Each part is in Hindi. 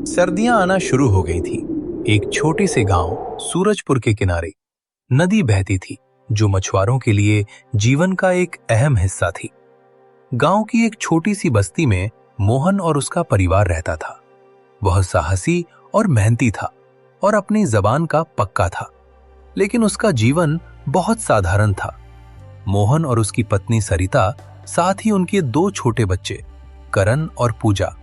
सर्दियां आना शुरू हो गई थी। एक छोटे से गांव सूरजपुर के किनारे नदी बहती थी, जो मछुआरों के लिए जीवन का एक अहम हिस्सा थी। गांव की एक छोटी सी बस्ती में मोहन और उसका परिवार रहता था। वह साहसी और मेहनती था और अपनी जबान का पक्का था, लेकिन उसका जीवन बहुत साधारण था। मोहन और उसकी पत्नी सरिता, साथ ही उनके दो छोटे बच्चे करण और पूजा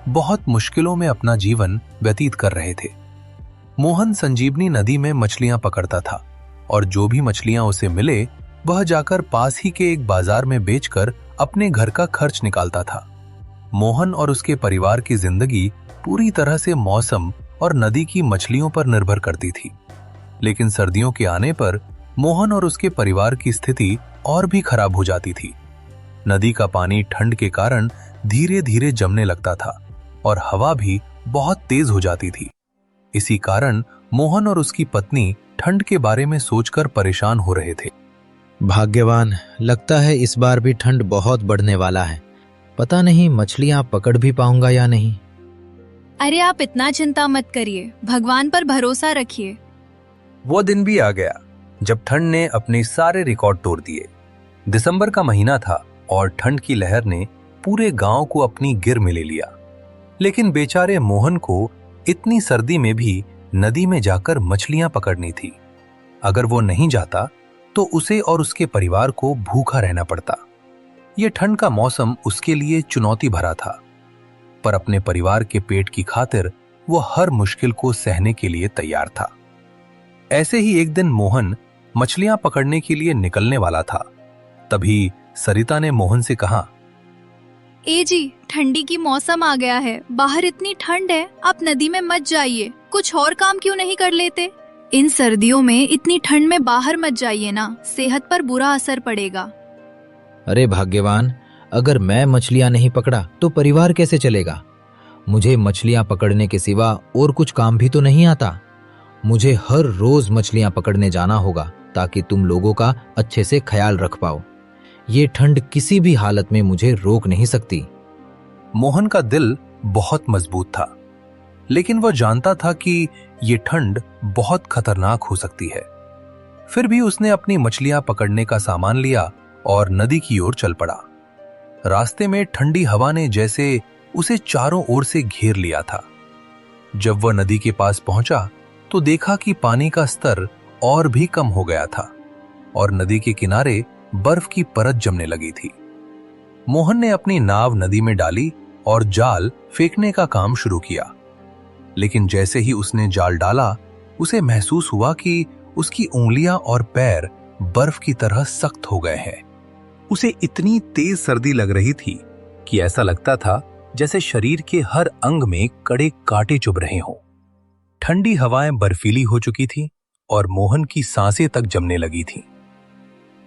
बहुत मुश्किलों में अपना जीवन व्यतीत कर रहे थे। मोहन संजीवनी नदी में मछलियां पकड़ता था और जो भी मछलियां उसे मिले वह जाकर पास ही के एक बाजार में बेचकर अपने घर का खर्च निकालता था। मोहन और उसके परिवार की जिंदगी पूरी तरह से मौसम और नदी की मछलियों पर निर्भर करती थी। लेकिन सर्दियों के आने पर मोहन और उसके परिवार की स्थिति और भी खराब हो जाती थी। नदी का पानी ठंड के कारण धीरे धीरे जमने लगता था और हवा भी बहुत तेज हो जाती थी। इसी कारण मोहन और उसकी पत्नी ठंड के बारे में सोचकर परेशान हो रहे थे। भाग्यवान, लगता है इस बार भी ठंड बहुत बढ़ने वाला है। पता नहीं मछलियां पकड़ भी पाऊंगा या नहीं। अरे आप इतना चिंता मत करिए, भगवान पर भरोसा रखिए। वो दिन भी आ गया जब ठंड ने अपने सारे रिकॉर्ड तोड़ दिए। दिसंबर का महीना था और ठंड की लहर ने पूरे गांव को अपनी गिर में ले लिया। लेकिन बेचारे मोहन को इतनी सर्दी में भी नदी में जाकर मछलियां पकड़नी थी। अगर वो नहीं जाता तो उसे और उसके परिवार को भूखा रहना पड़ता। यह ठंड का मौसम उसके लिए चुनौती भरा था, पर अपने परिवार के पेट की खातिर वो हर मुश्किल को सहने के लिए तैयार था। ऐसे ही एक दिन मोहन मछलियां पकड़ने के लिए निकलने वाला था। तभी सरिता ने मोहन से कहा, ए जी, ठंडी की मौसम आ गया है, बाहर इतनी ठंड है, आप नदी में मत जाइए। कुछ और काम क्यों नहीं कर लेते? इन सर्दियों में इतनी ठंड में बाहर मत जाइए ना, सेहत पर बुरा असर पड़ेगा। अरे भाग्यवान, अगर मैं मछलियां नहीं पकड़ा तो परिवार कैसे चलेगा? मुझे मछलियां पकड़ने के सिवा और कुछ काम भी तो नहीं आता। मुझे हर रोज मछलियां पकड़ने जाना होगा ताकि तुम लोगों का अच्छे से ख्याल रख पाओ। ये ठंड किसी भी हालत में मुझे रोक नहीं सकती। मोहन का दिल बहुत मजबूत था, लेकिन वह जानता था कि यह ठंड बहुत खतरनाक हो सकती है। फिर भी उसने अपनी मछलियां पकड़ने का सामान लिया और नदी की ओर चल पड़ा। रास्ते में ठंडी हवा ने जैसे उसे चारों ओर से घेर लिया था। जब वह नदी के पास पहुंचा तो देखा कि पानी का स्तर और भी कम हो गया था और नदी के किनारे बर्फ की परत जमने लगी थी। मोहन ने अपनी नाव नदी में डाली और जाल फेंकने का काम शुरू किया। लेकिन जैसे ही उसने जाल डाला, उसे महसूस हुआ कि उसकी उंगलियां और पैर बर्फ की तरह सख्त हो गए हैं। उसे इतनी तेज सर्दी लग रही थी कि ऐसा लगता था जैसे शरीर के हर अंग में कड़े कांटे चुभ रहे हों। ठंडी हवाएं बर्फीली हो चुकी थी और मोहन की सांसें तक जमने लगी थीं।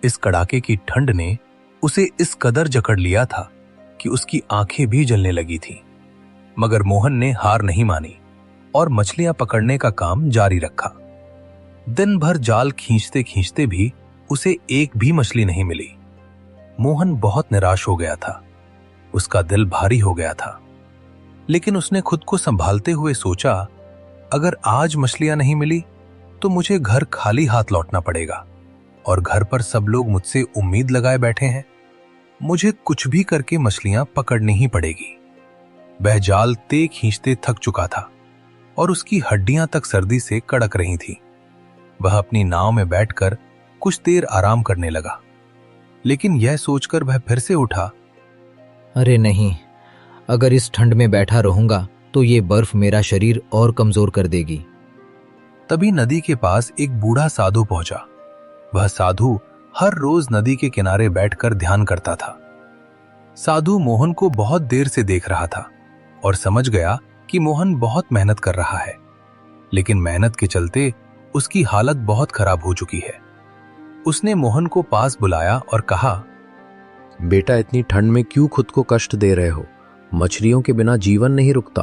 इस कड़ाके की ठंड ने उसे इस कदर जकड़ लिया था कि उसकी आंखें भी जलने लगी थीं। मगर मोहन ने हार नहीं मानी और मछलियां पकड़ने का काम जारी रखा। दिन भर जाल खींचते खींचते भी उसे एक भी मछली नहीं मिली। मोहन बहुत निराश हो गया था। उसका दिल भारी हो गया था। लेकिन उसने खुद को संभालते हुए सोचा, अगर आज मछलियां नहीं मिली तो मुझे घर खाली हाथ लौटना पड़ेगा और घर पर सब लोग मुझसे उम्मीद लगाए बैठे हैं। मुझे कुछ भी करके मछलियां पकड़नी ही पड़ेगी। वह जाल खींचते थक चुका था और उसकी हड्डियां तक सर्दी से कड़क रही थीं। वह अपनी नाव में बैठकर कुछ देर आराम करने लगा, लेकिन यह सोचकर वह फिर से उठा, अरे नहीं, अगर इस ठंड में बैठा रहूंगा तो ये बर्फ मेरा शरीर और कमजोर कर देगी। तभी नदी के पास एक बूढ़ा साधु पहुंचा। वह साधु हर रोज नदी के किनारे बैठकर ध्यान करता था। साधु मोहन को बहुत देर से देख रहा था और समझ गया कि मोहन बहुत मेहनत कर रहा है, लेकिन मेहनत के चलते उसकी हालत बहुत खराब हो चुकी है। उसने मोहन को पास बुलाया और कहा, बेटा, इतनी ठंड में क्यों खुद को कष्ट दे रहे हो? मछलियों के बिना जीवन नहीं रुकता।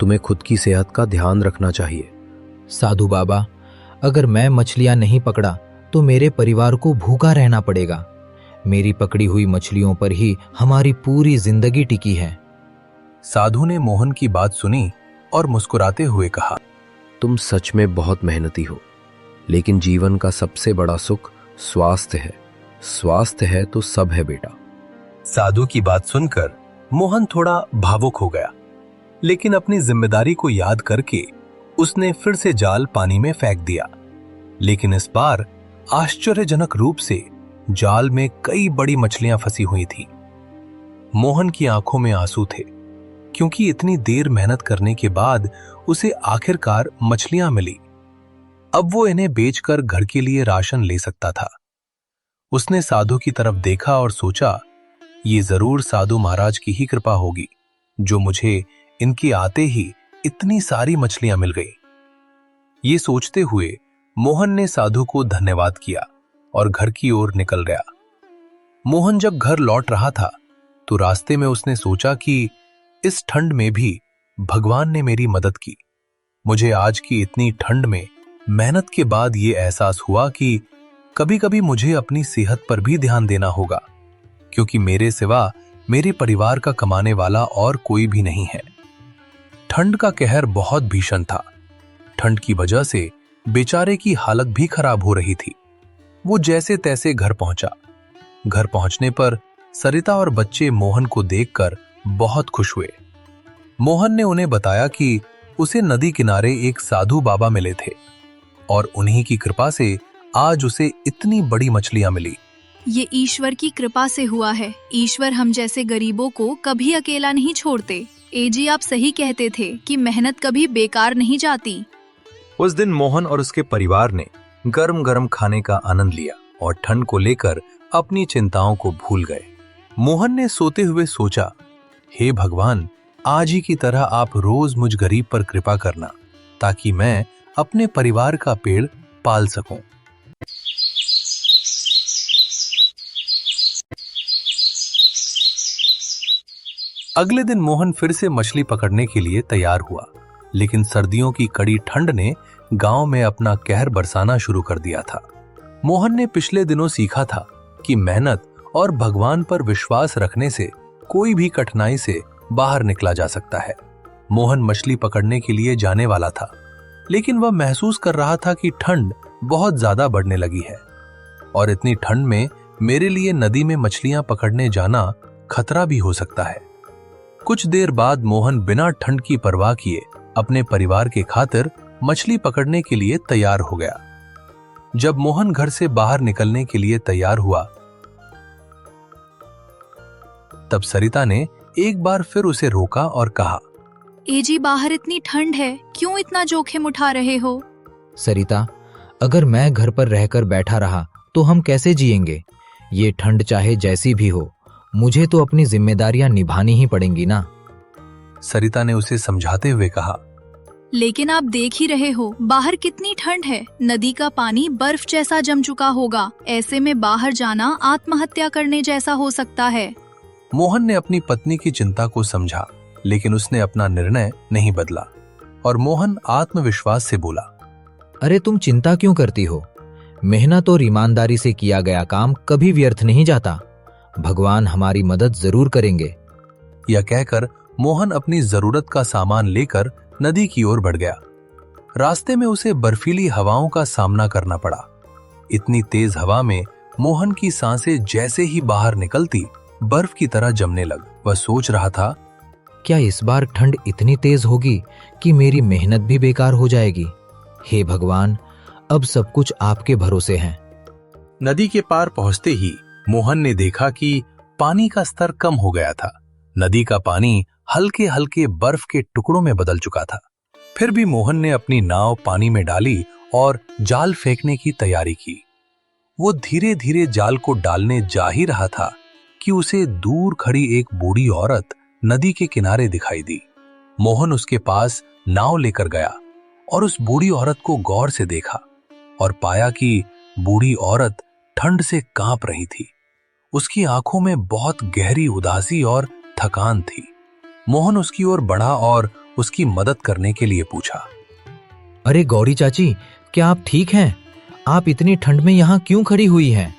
तुम्हें खुद की सेहत का ध्यान रखना चाहिए। साधु बाबा, अगर मैं मछलियां नहीं पकड़ा तो मेरे परिवार को भूखा रहना पड़ेगा। मेरी पकड़ी हुई मछलियों पर ही हमारी पूरी जिंदगी टिकी है। साधु ने मोहन की बात सुनी और मुस्कुराते हुए कहा, तुम सच में बहुत मेहनती हो, लेकिन जीवन का सबसे बड़ा सुख स्वास्थ्य है। स्वास्थ्य है तो सब है बेटा। साधु की बात सुनकर मोहन थोड़ा भावुक हो गया, लेकिन अपनी जिम्मेदारी को याद करके उसने फिर से जाल पानी में फेंक दिया। लेकिन इस बार आश्चर्यजनक रूप से जाल में कई बड़ी मछलियां फंसी हुई थीं। मोहन की आंखों में आंसू थे, क्योंकि इतनी देर मेहनत करने के बाद उसे आखिरकार मछलियां मिली। अब वो इन्हें बेचकर घर के लिए राशन ले सकता था। उसने साधु की तरफ देखा और सोचा, ये जरूर साधु महाराज की ही कृपा होगी जो मुझे इनके आते ही इतनी सारी मछलियां मिल गई। ये सोचते हुए मोहन ने साधु को धन्यवाद किया और घर की ओर निकल गया। मोहन जब घर लौट रहा था तो रास्ते में उसने सोचा कि इस ठंड में भी भगवान ने मेरी मदद की। मुझे आज की इतनी ठंड में मेहनत के बाद ये एहसास हुआ कि कभी-कभी मुझे अपनी सेहत पर भी ध्यान देना होगा, क्योंकि मेरे सिवा मेरे परिवार का कमाने वाला और कोई भी नहीं है। ठंड का कहर बहुत भीषण था। ठंड की वजह से बेचारे की हालत भी खराब हो रही थी। वो जैसे तैसे घर पहुंचा। घर पहुंचने पर सरिता और बच्चे मोहन को देखकर बहुत खुश हुए। मोहन ने उन्हें बताया कि उसे नदी किनारे एक साधु बाबा मिले थे और उन्हीं की कृपा से आज उसे इतनी बड़ी मछलियां मिली। ये ईश्वर की कृपा से हुआ है। ईश्वर हम जैसे गरीबों को कभी अकेला नहीं छोड़ते। एजी, आप सही कहते थे कि मेहनत कभी बेकार नहीं जाती। उस दिन मोहन और उसके परिवार ने गरम गरम खाने का आनंद लिया और ठंड को लेकर अपनी चिंताओं को भूल गए। मोहन ने सोते हुए सोचा, हे भगवान, आज ही की तरह आप रोज मुझ गरीब पर कृपा करना, ताकि मैं अपने परिवार का पेड़ पाल सकूं। अगले दिन मोहन फिर से मछली पकड़ने के लिए तैयार हुआ, लेकिन सर्दियों की कड़ी ठंड ने गांव में अपना कहर बरसाना शुरू कर दिया था। मोहन ने पिछले दिनों सीखा था कि मेहनत और भगवान पर विश्वास रखने से कोई भी कठिनाई से बाहर निकला जा सकता है। मोहन मछली पकड़ने के लिए जाने वाला था, लेकिन वह महसूस कर रहा था कि ठंड बहुत ज्यादा बढ़ने लगी है और इतनी ठंड में मेरे लिए नदी में मछलियां पकड़ने जाना खतरा भी हो सकता है। कुछ देर बाद मोहन बिना ठंड की परवाह किए अपने परिवार के खातिर मछली पकड़ने के लिए तैयार हो गया। जब मोहन घर से बाहर निकलने के लिए तैयार हुआ, तब सरिता ने एक बार फिर उसे रोका और कहा, एजी, बाहर इतनी ठंड है, क्यों इतना जोखिम उठा रहे हो? सरिता, अगर मैं घर पर रहकर बैठा रहा तो हम कैसे जिएंगे? ये ठंड चाहे जैसी भी हो, मुझे तो अपनी जिम्मेदारियां निभानी ही पड़ेंगी ना। सरिता ने उसे समझाते हुए कहा, लेकिन आप देख ही रहे हो बाहर कितनी ठंड है। नदी का पानी बर्फ जैसा जम चुका होगा। ऐसे में बाहर जाना आत्महत्या करने जैसा हो सकता है। मोहन ने अपनी पत्नी की चिंता को समझा, लेकिन उसने अपना निर्णय नहीं बदला और मोहन आत्मविश्वास से बोला, अरे तुम चिंता क्यों करती हो? मेहनत और ईमानदारी से किया गया काम कभी व्यर्थ नहीं जाता। भगवान हमारी मदद जरूर करेंगे। यह कहकर मोहन अपनी जरूरत का सामान लेकर नदी की ओर बढ़ गया। रास्ते में उसे बर्फीली हवाओं का सामना करना पड़ा। इतनी तेज हवा में मोहन की सांसें जैसे ही बाहर निकलती बर्फ की तरह जमने लग। वह सोच रहा था, क्या इस बार ठंड इतनी तेज होगी कि मेरी मेहनत भी बेकार हो जाएगी? हे भगवान, अब सब कुछ आपके भरोसे है। नदी के पार पहुंचते ही मोहन ने देखा कि पानी का स्तर कम हो गया था। नदी का पानी हल्के हल्के बर्फ के टुकड़ों में बदल चुका था। फिर भी मोहन ने अपनी नाव पानी में डाली और जाल फेंकने की तैयारी की। वो धीरे धीरे जाल को डालने जा ही रहा था कि उसे दूर खड़ी एक बूढ़ी औरत नदी के किनारे दिखाई दी। मोहन उसके पास नाव लेकर गया और उस बूढ़ी औरत को गौर से देखा और पाया कि बूढ़ी औरत ठंड से कांप रही थी। उसकी आंखों में बहुत गहरी उदासी और थकान थी। मोहन उसकी ओर बढ़ा और उसकी मदद करने के लिए पूछा, अरे गौरी चाची, क्या आप ठीक हैं? आप इतनी ठंड में यहाँ क्यों खड़ी हुई हैं?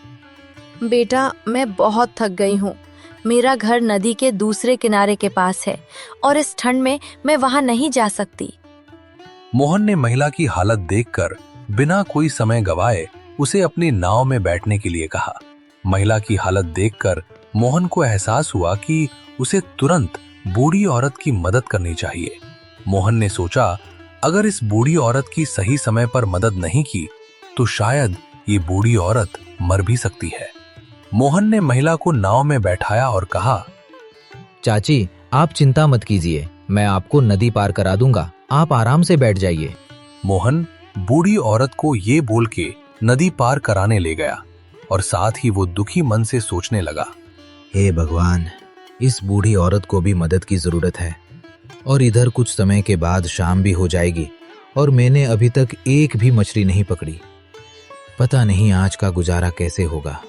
बेटा, मैं बहुत थक गई हूँ। मेरा घर नदी के दूसरे किनारे के पास है और इस ठंड में मैं वहां नहीं जा सकती। मोहन ने महिला की हालत देखकर बिना कोई समय गवाए उसे अपनी नाव में बैठने के लिए कहा। महिला की हालत देखकर मोहन को एहसास हुआ कि उसे तुरंत बूढ़ी औरत की मदद करनी चाहिए। मोहन ने सोचा, अगर इस बूढ़ी औरत की सही समय पर मदद नहीं की तो शायद ये बूढ़ी औरत मर भी सकती है। मोहन ने महिला को नाव में बैठाया और कहा, चाची, आप चिंता मत कीजिए, मैं आपको नदी पार करा दूंगा, आप आराम से बैठ जाइए। मोहन बूढ़ी औरत को ये बोल के नदी पार कराने ले गया और साथ ही वो दुखी मन से सोचने लगा, हे भगवान, इस बूढ़ी औरत को भी मदद की जरूरत है और इधर कुछ समय के बाद शाम भी हो जाएगी और मैंने अभी तक एक भी मछली नहीं पकड़ी। पता नहीं आज का गुजारा कैसे होगा।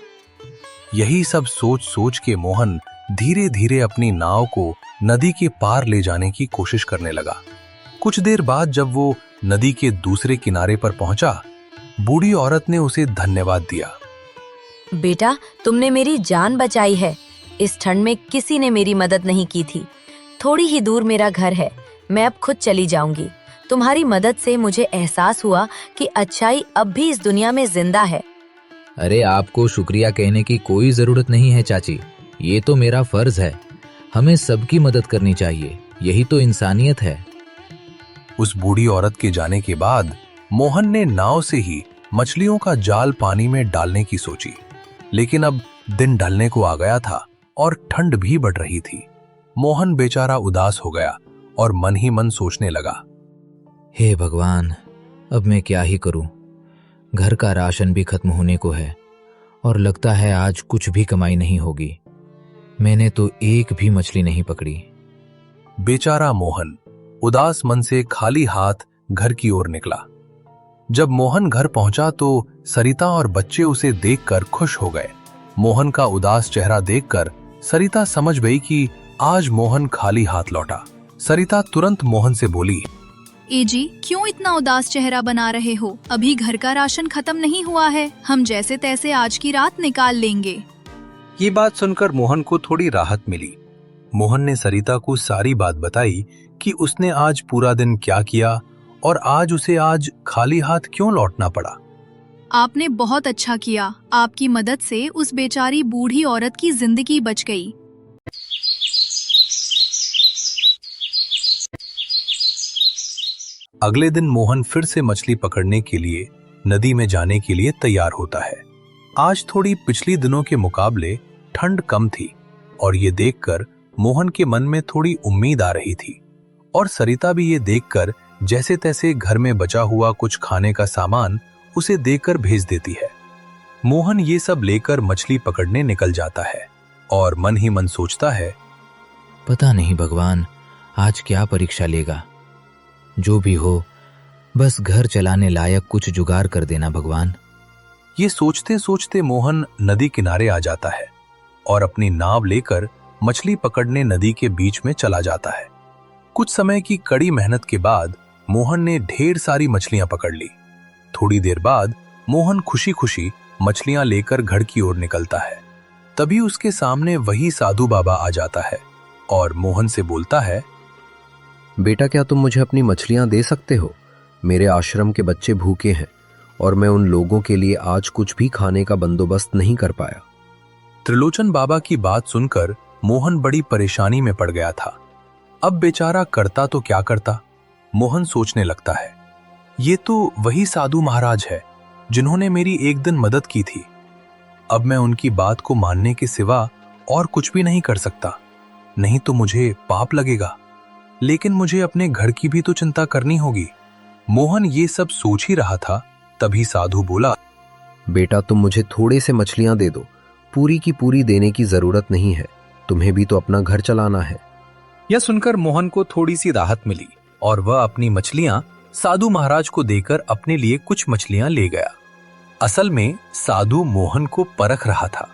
यही सब सोच सोच के मोहन धीरे धीरे अपनी नाव को नदी के पार ले जाने की कोशिश करने लगा। कुछ देर बाद जब वो नदी के दूसरे किनारे पर पहुंचा, बूढ़ी औरत ने उसे धन्यवाद दिया। बेटा, तुमने मेरी जान बचाई है। इस ठंड में किसी ने मेरी मदद नहीं की थी। थोड़ी ही दूर मेरा घर है, मैं अब खुद चली जाऊंगी। तुम्हारी मदद से मुझे एहसास हुआ कि अच्छाई अब भी इस दुनिया में जिंदा है। अरे आपको शुक्रिया कहने की कोई जरूरत नहीं है चाची, ये तो मेरा फर्ज है। हमें सबकी मदद करनी चाहिए, यही तो इंसानियत है। उस बूढ़ी औरत के जाने के बाद मोहन ने नाव से ही मछलियों का जाल पानी में डालने की सोची, लेकिन अब दिन ढलने को आ गया था और ठंड भी बढ़ रही थी। मोहन बेचारा उदास हो गया और मन ही मन सोचने लगा, हे भगवान, अब मैं क्या ही करूं। घर का राशन भी खत्म होने को है और लगता है आज कुछ भी कमाई नहीं होगी। मैंने तो एक भी मछली नहीं पकड़ी। बेचारा मोहन उदास मन से खाली हाथ घर की ओर निकला। जब मोहन घर पहुंचा तो सरिता और बच्चे उसे देखकर खुश हो गए। मोहन का उदास चेहरा देखकर सरिता समझ गई कि आज मोहन खाली हाथ लौटा। सरिता तुरंत मोहन से बोली, एजी, क्यों इतना उदास चेहरा बना रहे हो? अभी घर का राशन खत्म नहीं हुआ है, हम जैसे तैसे आज की रात निकाल लेंगे। ये बात सुनकर मोहन को थोड़ी राहत मिली। मोहन ने सरिता को सारी बात बताई कि उसने आज पूरा दिन क्या किया और आज उसे खाली हाथ क्यों लौटना पड़ा। आपने बहुत अच्छा किया, आपकी मदद से उस बेचारी बूढ़ी औरत की जिंदगी बच गई। अगले दिन मोहन फिर से मछली पकड़ने के लिए नदी में जाने के लिए तैयार होता है। आज थोड़ी पिछली दिनों के मुकाबले ठंड कम थी और ये देखकर मोहन के मन में थोड़ी उम्मीद आ रही थी और सरिता भी ये देखकर जैसे तैसे घर में बचा हुआ कुछ खाने का सामान उसे देकर भेज देती है। मोहन ये सब लेकर मछली पकड़ने निकल जाता है और मन ही मन सोचता है, पता नहीं भगवान आज क्या परीक्षा लेगा। जो भी हो, बस घर चलाने लायक कुछ जुगाड़ कर देना भगवान। ये सोचते सोचते मोहन नदी किनारे आ जाता है और अपनी नाव लेकर मछली पकड़ने नदी के बीच में चला जाता है। कुछ समय की कड़ी मेहनत के बाद मोहन ने ढेर सारी मछलियां पकड़ ली। थोड़ी देर बाद मोहन खुशी खुशी मछलियां लेकर घर की ओर निकलता है। तभी उसके सामने वही साधु बाबा आ जाता है और मोहन से बोलता है, बेटा, क्या तुम मुझे अपनी मछलियां दे सकते हो? मेरे आश्रम के बच्चे भूखे हैं और मैं उन लोगों के लिए आज कुछ भी खाने का बंदोबस्त नहीं कर पाया। त्रिलोचन बाबा की बात सुनकर मोहन बड़ी परेशानी में पड़ गया था। अब बेचारा करता तो क्या करता। मोहन सोचने लगता है, ये तो वही साधु महाराज है जिन्होंने मेरी एक दिन मदद की थी। अब मैं उनकी बात को मानने के सिवा और कुछ भी नहीं कर सकता, नहीं तो मुझे पाप लगेगा। लेकिन मुझे अपने घर की भी तो चिंता करनी होगी। मोहन ये सब सोच ही रहा था, तभी साधु बोला, बेटा, तुम मुझे थोड़े से मछलियां दे दो, पूरी की पूरी देने की जरूरत नहीं है, तुम्हें भी तो अपना घर चलाना है। यह सुनकर मोहन को थोड़ी सी राहत मिली और वह अपनी मछलियां साधु महाराज को देकर अपने लिए कुछ मछलियां ले गया। असल में साधु मोहन को परख रहा था।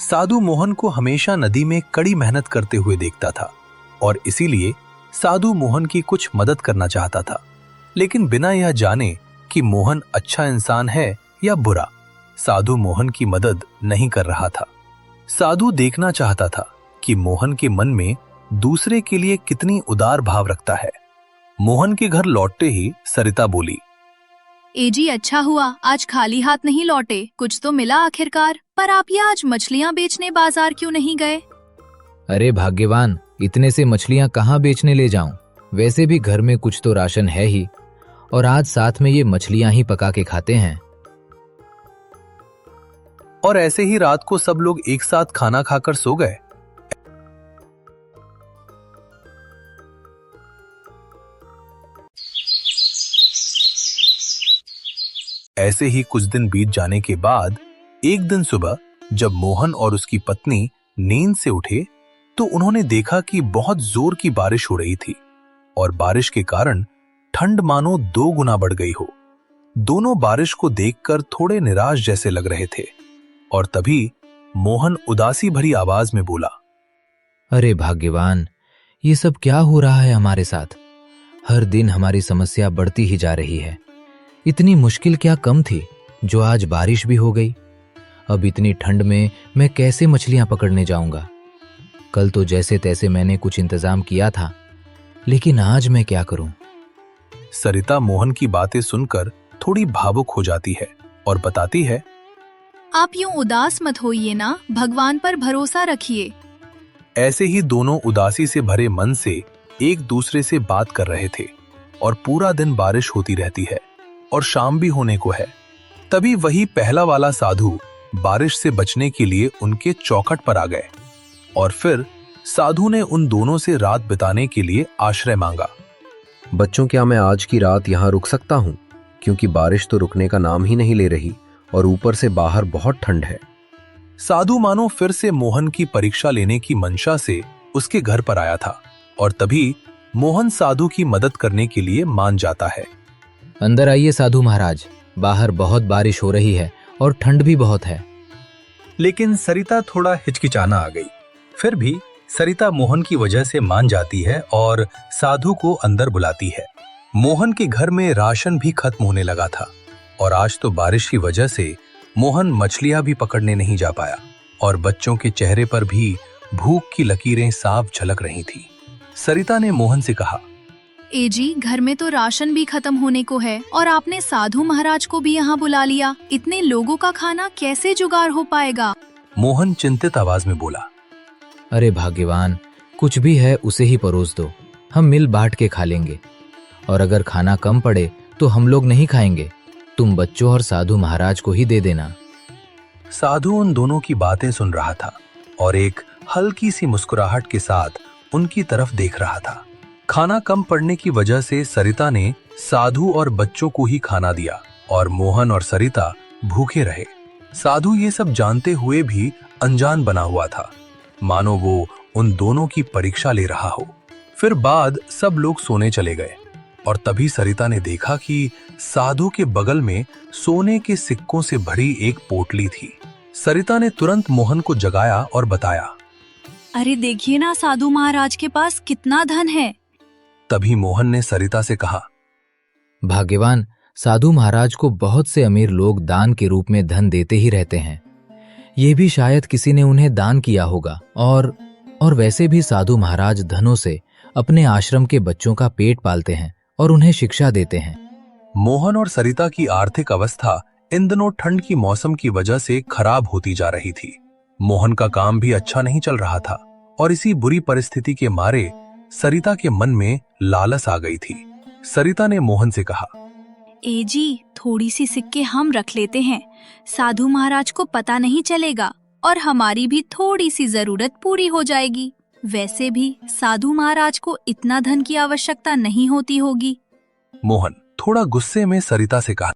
साधु मोहन को हमेशा नदी में कड़ी मेहनत करते हुए देखता था और इसीलिए साधु मोहन की कुछ मदद करना चाहता था, लेकिन बिना यह जाने कि मोहन अच्छा इंसान है या बुरा, साधु मोहन की मदद नहीं कर रहा था। साधु देखना चाहता था कि मोहन के मन में दूसरे के लिए कितनी उदार भाव रखता है। मोहन के घर लौटते ही सरिता बोली, एजी अच्छा हुआ आज खाली हाथ नहीं लौटे, कुछ तो मिला आखिरकार। पर आप ये आज मछलियाँ बेचने बाजार क्यों नहीं गए? अरे भाग्यवान, इतने से मछलियां कहाँ बेचने ले जाऊं? वैसे भी घर में कुछ तो राशन है ही, और आज साथ में ये मछलियां ही पका के खाते हैं। और ऐसे ही रात को सब लोग एक साथ खाना खाकर सो गए। ऐसे ही कुछ दिन बीत जाने के बाद एक दिन सुबह जब मोहन और उसकी पत्नी नींद से उठे तो उन्होंने देखा कि बहुत जोर की बारिश हो रही थी और बारिश के कारण ठंड मानो 2 गुना बढ़ गई हो। दोनों बारिश को देखकर थोड़े निराश जैसे लग रहे थे और तभी मोहन उदासी भरी आवाज में बोला, अरे भाग्यवान, ये सब क्या हो रहा है हमारे साथ? हर दिन हमारी समस्या बढ़ती ही जा रही है। इतनी मुश्किल क्या कम थी जो आज बारिश भी हो गई? अब इतनी ठंड में मैं कैसे मछलियां पकड़ने जाऊंगा? कल तो जैसे तैसे मैंने कुछ इंतजाम किया था, लेकिन आज मैं क्या करूं? सरिता मोहन की बातें सुनकर थोड़ी भावुक हो जाती है और बताती है, आप यूं उदास मत होइए ना, भगवान पर भरोसा रखिए। ऐसे ही दोनों उदासी से भरे मन से एक दूसरे से बात कर रहे थे और पूरा दिन बारिश होती रहती है और शाम भी होने को है। तभी वही पहला वाला साधु बारिश से बचने के लिए उनके चौखट पर आ गए और फिर साधु ने उन दोनों से रात बिताने के लिए आश्रय मांगा। बच्चों, क्या मैं आज की रात यहाँ रुक सकता हूँ? क्योंकि बारिश तो रुकने का नाम ही नहीं ले रही और ऊपर से बाहर बहुत ठंड है। साधु मानो फिर से मोहन की परीक्षा लेने की मंशा से उसके घर पर आया था और तभी मोहन साधु की मदद करने के लिए मान जाता है। अंदर आइए साधु महाराज, बाहर बहुत बारिश हो रही है और ठंड भी बहुत है। लेकिन सरिता थोड़ा हिचकिचाना आ गई। फिर भी सरिता मोहन की वजह से मान जाती है और साधु को अंदर बुलाती है। मोहन के घर में राशन भी खत्म होने लगा था और आज तो बारिश की वजह से मोहन मछलियां भी पकड़ने नहीं जा पाया और बच्चों के चेहरे पर भी भूख की लकीरें साफ झलक रही थी। सरिता ने मोहन से कहा, एजी घर में तो राशन भी खत्म होने को है और आपने साधु महाराज को भी यहाँ बुला लिया, इतने लोगों का खाना कैसे जुगाड़ हो पाएगा? मोहन चिंतित आवाज में बोला, अरे भाग्यवान, कुछ भी है उसे ही परोस दो, हम मिल बांट के खा लेंगे। और अगर खाना कम पड़े तो हम लोग नहीं खाएंगे, तुम बच्चों और साधु महाराज को ही दे देना। साधु उन दोनों की बातें सुन रहा था और एक हल्की सी मुस्कुराहट के साथ उनकी तरफ देख रहा था। खाना कम पड़ने की वजह से सरिता ने साधु और बच्चों को ही खाना दिया और मोहन और सरिता भूखे रहे। साधु ये सब जानते हुए भी अनजान बना हुआ था, मानो वो उन दोनों की परीक्षा ले रहा हो। फिर बाद सब लोग सोने चले गए और तभी सरिता ने देखा कि साधु के बगल में सोने के सिक्कों से भरी एक पोटली थी। सरिता ने तुरंत मोहन को जगाया और बताया, अरे देखिए ना, साधु महाराज के पास कितना धन है। तभी मोहन ने सरिता से कहा, भाग्यवान, साधु महाराज को बहुत से अमीर लोग दान के रूप में धन देते ही रहते हैं। ये भी शायद किसी ने उन्हें दान किया होगा। और वैसे भी साधु महाराज धनों से अपने आश्रम के बच्चों का पेट पालते हैं और उन्हें शिक्षा देते हैं। मोहन और सरिता की आर्थिक अवस्था इन दिनों ठंड की मौसम की वजह से खराब होती जा रही थी। मोहन का काम भी अच्छा नहीं चल रहा था और इसी बुरी परिस्थिति के मारे सरिता के मन में लालच आ गई थी। सरिता ने मोहन से कहा, एजी थोड़ी सी सिक्के हम रख लेते हैं, साधु महाराज को पता नहीं चलेगा और हमारी भी थोड़ी सी जरूरत पूरी हो जाएगी। वैसे भी साधु महाराज को इतना धन की आवश्यकता नहीं होती होगी। मोहन थोड़ा गुस्से में सरिता से कहा,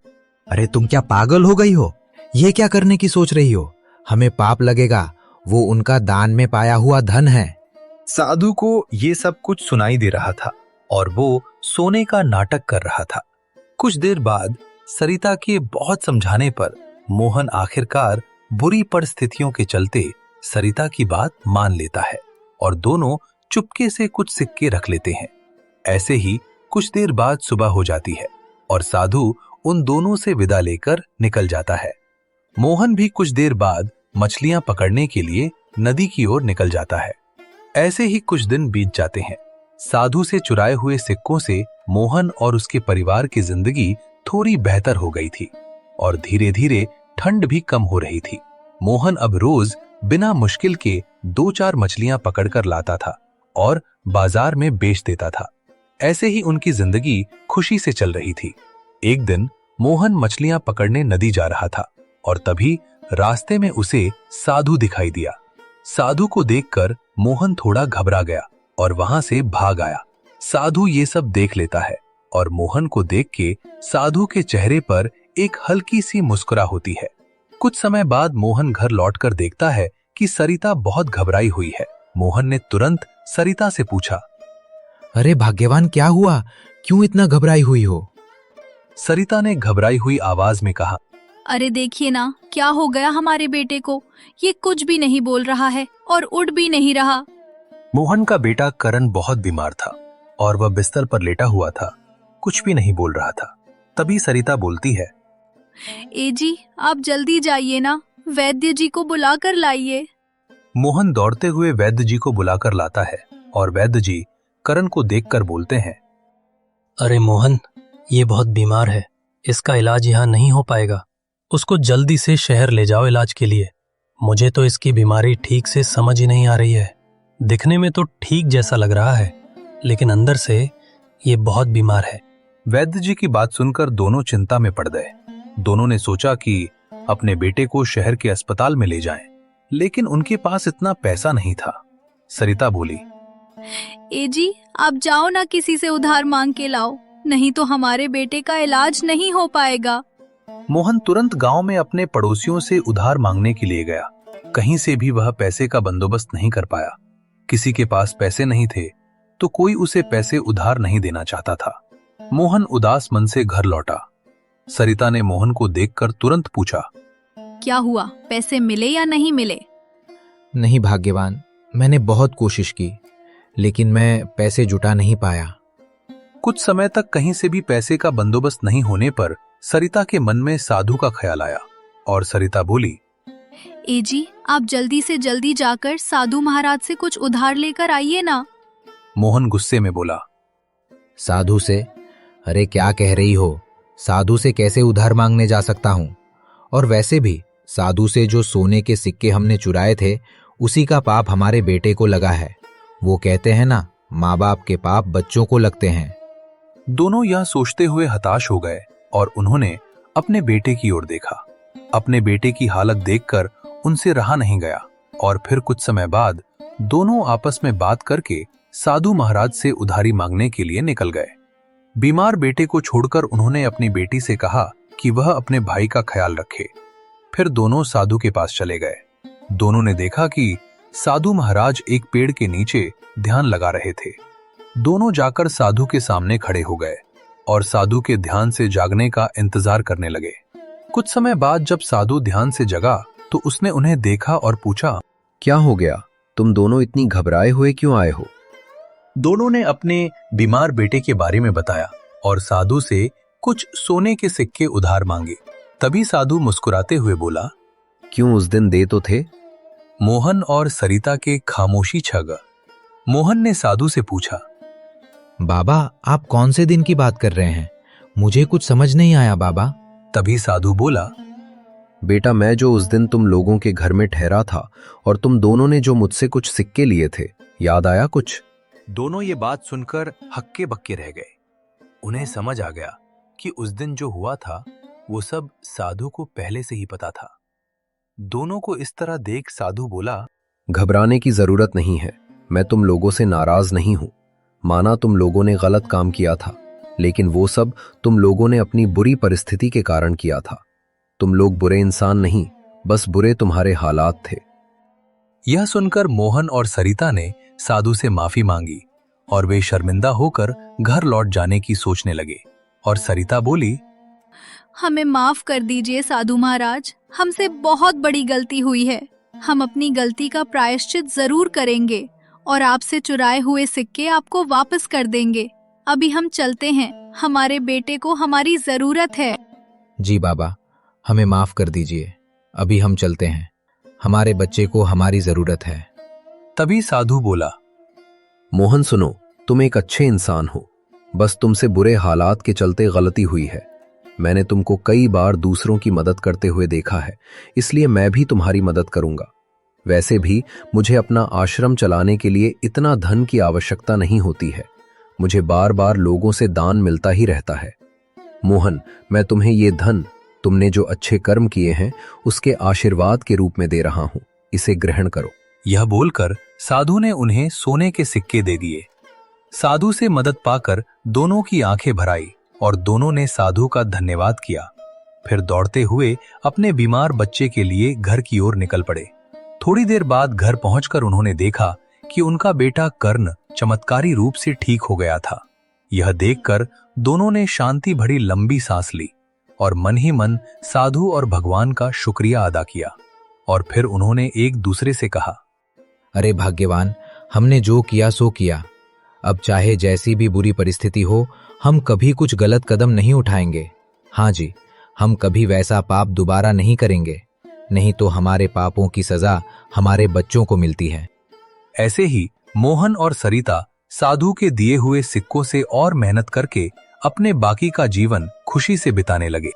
अरे तुम क्या पागल हो गई हो? ये क्या करने की सोच रही हो? हमें पाप लगेगा, वो उनका दान में पाया हुआ धन है। साधु को ये सब कुछ सुनाई दे रहा था और वो सोने का नाटक कर रहा था। कुछ देर बाद सरिता के बहुत समझाने पर मोहन आखिरकार बुरी परिस्थितियों के चलते सरिता की बात मान लेता है और दोनों चुपके से कुछ सिक्के रख लेते हैं। ऐसे ही कुछ देर बाद सुबह हो जाती है और साधु उन दोनों से विदा लेकर निकल जाता है। मोहन भी कुछ देर बाद मछलियां पकड़ने के लिए नदी की ओर निकल जाता है ऐसे ही कुछ दिन बीत जाते हैं। साधु से चुराए हुए सिक्कों से मोहन और उसके परिवार की जिंदगी थोड़ी बेहतर हो गई थी और धीरे धीरे ठंड भी कम हो रही थी। मोहन अब रोज बिना मुश्किल के 2-4 मछलियां पकड़कर लाता था और बाजार में बेच देता था। ऐसे ही उनकी जिंदगी खुशी से चल रही थी। एक दिन मोहन मछलियां पकड़ने नदी जा रहा था और तभी रास्ते में उसे साधु दिखाई दिया। साधु को देखकर मोहन थोड़ा घबरा गया और वहां से भाग आया। साधु ये सब देख लेता है और मोहन को देख के साधु के चेहरे पर एक हल्की सी मुस्कुरा होती है। कुछ समय बाद मोहन घर लौटकर देखता है कि सरिता बहुत घबराई हुई है। मोहन ने तुरंत सरिता से पूछा, अरे भाग्यवान, क्या हुआ? क्यों इतना घबराई हुई हो? सरिता ने घबराई हुई आवाज में कहा, अरे देखिए ना, क्या हो गया हमारे बेटे को। ये कुछ भी नहीं बोल रहा है और उठ भी नहीं रहा। मोहन का बेटा करण बहुत बीमार था और वह बिस्तर पर लेटा हुआ था, कुछ भी नहीं बोल रहा था। तभी सरिता बोलती है, ए जी, आप जल्दी जाइए ना, वैद्य जी को बुला कर लाइए। मोहन दौड़ते हुए वैद्य जी को बुलाकर लाता है और वैद्य जी करण को देखकर बोलते हैं, अरे मोहन, ये बहुत बीमार है, इसका इलाज यहाँ नहीं हो पाएगा। उसको जल्दी से शहर ले जाओ इलाज के लिए। मुझे तो इसकी बीमारी ठीक से समझ ही नहीं आ रही है। दिखने में तो ठीक जैसा लग रहा है, लेकिन अंदर से ये बहुत बीमार है। वैद्य जी की बात सुनकर दोनों चिंता में पड़ गए। दोनों ने सोचा कि अपने बेटे को शहर के अस्पताल में ले जाएं, लेकिन उनके पास इतना पैसा नहीं था। सरिता बोली, ए जी, आप जाओ ना, किसी से उधार मांग के लाओ, नहीं तो हमारे बेटे का इलाज नहीं हो पाएगा। मोहन तुरंत गांव में अपने पड़ोसियों से उधार मांगने के लिए गया। कहीं से भी वह पैसे का बंदोबस्त नहीं कर पाया। किसी के पास पैसे नहीं थे तो कोई उसे पैसे उधार नहीं देना चाहता था। मोहन उदास मन से घर लौटा। सरिता ने मोहन को देखकर तुरंत पूछा, क्या हुआ, पैसे मिले या नहीं मिले? नहीं भाग्यवान, मैंने बहुत कोशिश की, लेकिन मैं पैसे जुटा नहीं पाया। कुछ समय तक कहीं से भी पैसे का बंदोबस्त नहीं होने पर सरिता के मन में साधु का ख्याल आया और सरिता बोली, ए जी, आप जल्दी से जल्दी जाकर साधु महाराज से कुछ उधार लेकर आइए ना। मोहन गुस्से में बोला, साधु से? अरे क्या कह रही हो? साधु से कैसे उधार मांगने जा सकता हूं? और वैसे भी साधु से जो सोने के सिक्के हमने चुराए थे, उसी का पाप हमारे बेटे को लगा है। वो कहते हैं ना, माँ बाप के पाप बच्चों को लगते हैं। दोनों यह सोचते हुए हताश हो गए और उन्होंने अपने बेटे की ओर देखा। अपने बेटे की हालत देखकर उनसे रहा नहीं गया और फिर कुछ समय बाद दोनों आपस में बात करके साधु महाराज से उधारी मांगने के लिए निकल गए। बीमार बेटे को छोड़कर उन्होंने अपनी बेटी से कहा कि वह अपने भाई का ख्याल रखे। फिर दोनों साधु के पास चले गए। दोनों ने देखा कि साधु महाराज एक पेड़ के नीचे ध्यान लगा रहे थे। दोनों जाकर साधु के सामने खड़े हो गए और साधु के ध्यान से जागने का इंतजार करने लगे। कुछ समय बाद जब साधु ध्यान से जगा तो उसने उन्हें देखा और पूछा, क्या हो गया? तुम दोनों इतनी घबराए हुए क्यों आए हो? दोनों ने अपने बीमार बेटे के बारे में बताया और साधु से कुछ सोने के सिक्के उधार मांगे। तभी साधु मुस्कुराते हुए बोला, क्यों, उस दिन दे तो थे? मोहन और सरिता के खामोशी छा गई। मोहन ने साधु से पूछा, बाबा, आप कौन से दिन की बात कर रहे हैं? मुझे कुछ समझ नहीं आया बाबा। तभी साधु बोला, बेटा, मैं जो उस दिन तुम लोगों के घर में ठहरा था और तुम दोनों ने जो मुझसे कुछ सिक्के लिए थे, याद आया कुछ? दोनों ये बात सुनकर हक्के बक्के रह गए। उन्हें समझ आ गया कि उस दिन जो हुआ था वो सब साधु को पहले से ही पता था। दोनों को इस तरह देख साधु बोला, घबराने की जरूरत नहीं है। मैं तुम लोगों से नाराज नहीं हूं। माना तुम लोगों ने गलत काम किया था, लेकिन वो सब तुम लोगों ने अपनी बुरी परिस्थिति के कारण किया था। तुम लोग बुरे इंसान नहीं, बस बुरे तुम्हारे हालात थे। यह सुनकर मोहन और सरिता ने साधु से माफी मांगी और वे शर्मिंदा होकर घर लौट जाने की सोचने लगे। और सरिता बोली, हमें माफ कर दीजिए साधु महाराज, हमसे बहुत बड़ी गलती हुई है। हम अपनी गलती का प्रायश्चित जरूर करेंगे और आपसे चुराए हुए सिक्के आपको वापस कर देंगे। अभी हम चलते हैं, हमारे बेटे को हमारी जरूरत है। जी बाबा, हमें माफ कर दीजिए, अभी हम चलते हैं, हमारे बच्चे को हमारी जरूरत है। तभी साधु बोला, मोहन सुनो, तुम एक अच्छे इंसान हो, बस तुमसे बुरे हालात के चलते गलती हुई है। मैंने तुमको कई बार दूसरों की मदद करते हुए देखा है, इसलिए मैं भी तुम्हारी मदद करूंगा। वैसे भी मुझे अपना आश्रम चलाने के लिए इतना धन की आवश्यकता नहीं होती है, मुझे बार बार लोगों से दान मिलता ही रहता है। मोहन, मैं तुम्हें ये धन तुमने जो अच्छे कर्म किए हैं उसके आशीर्वाद के रूप में दे रहा हूं, इसे ग्रहण करो। यह बोलकर साधु ने उन्हें सोने के सिक्के दे दिए। साधु से मदद पाकर दोनों की आंखें भर आई और दोनों ने साधु का धन्यवाद किया। फिर दौड़ते हुए अपने बीमार बच्चे के लिए घर की ओर निकल पड़े। थोड़ी देर बाद घर पहुंचकर उन्होंने देखा कि उनका बेटा कर्ण चमत्कारी रूप से ठीक हो गया था। यह देखकर दोनों ने शांति भरी लंबी सांस ली और मन ही मन साधु और भगवान का शुक्रिया अदा किया। और फिर उन्होंने एक दूसरे से कहा, अरे भाग्यवान, हमने जो किया सो किया। अब चाहे जैसी भी बुरी परिस्थिति हो, हम कभी कुछ गलत कदम नहीं उठाएंगे। हाँ जी, हम कभी वैसा पाप दोबारा नहीं करेंगे, नहीं तो हमारे पापों की सजा हमारे बच्चों को मिलती है। ऐसे ही मोहन और सरिता साधु के दिए हुए सिक्कों से और मेहनत करके अपने बाकी का जीवन खुशी से बिताने लगे।